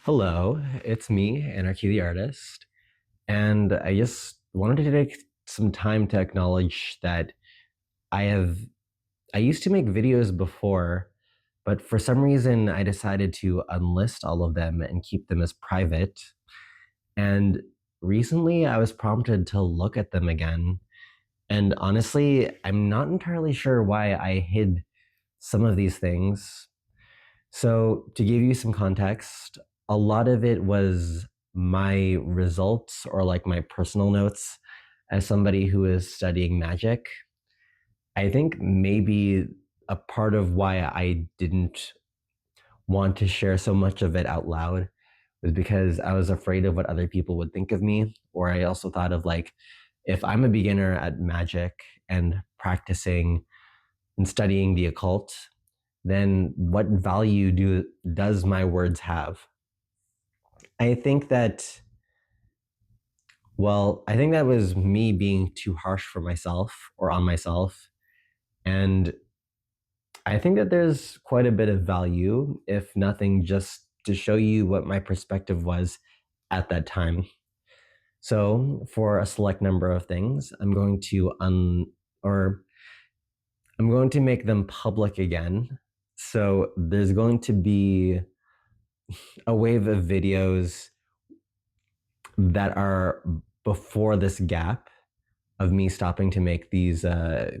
Hello, it's me, Anarchy the Artist, and I just wanted to take some time to acknowledge that I have I used to make videos before, but for some reason I decided to unlist all of them and keep them as private. And recently I was prompted to look at them again, and honestly, I'm not entirely sure why I hid some of these things. So, to give you some context, a lot of it was my results or like my personal notes as somebody who is studying magic. I think maybe a part of why I didn't want to share so much of it out loud was because I was afraid of what other people would think of me. Or I also thought of like, if I'm a beginner at magic and practicing and studying the occult, then what value does my words have? I think that I think that was me being too harsh for myself or on myself. And I think that there's quite a bit of value, if nothing, just to show you what my perspective was at that time. So for a select number of things, or I'm going to make them public again. So there's going to be a wave of videos that are before this gap of me stopping to make these or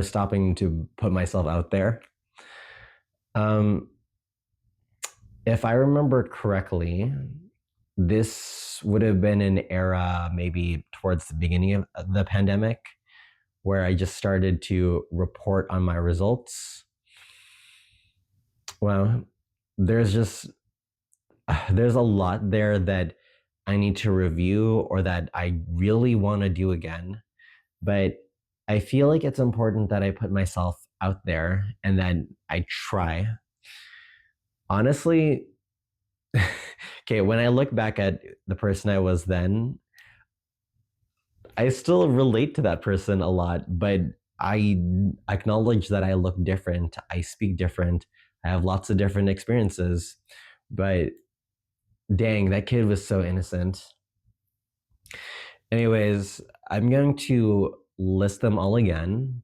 stopping to put myself out there. Um, if I remember correctly, this would have been an era maybe towards the beginning of the pandemic where I just started to report on my results. Well, there's just there's a lot there that I need to review or that I really want to do again. But I feel like it's important that I put myself out there and that I try. Honestly, okay, when I look back at the person I was then, I still relate to that person a lot, but I acknowledge that I look different, I speak different, I have lots of different experiences. But dang, that kid was so innocent. Anyways, I'm going to list them all again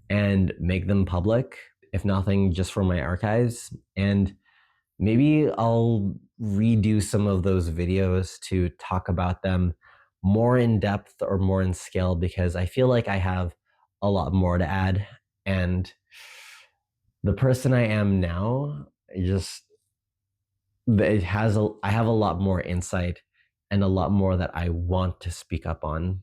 and make them public, if nothing, just for my archives. And maybe I'll redo some of those videos to talk about them more in depth or more in scale because I feel like I have a lot more to add. And the person I am now, I have a lot more insight and a lot more that I want to speak up on.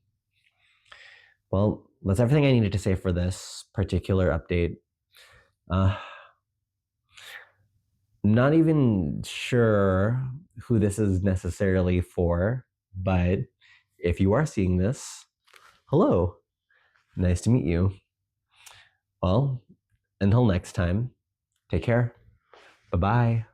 Well, that's everything I needed to say for this particular update. Uh, Not even sure who this is necessarily for, but if you are seeing this, hello. Nice to meet you. Well, until next time, take care. Bye bye.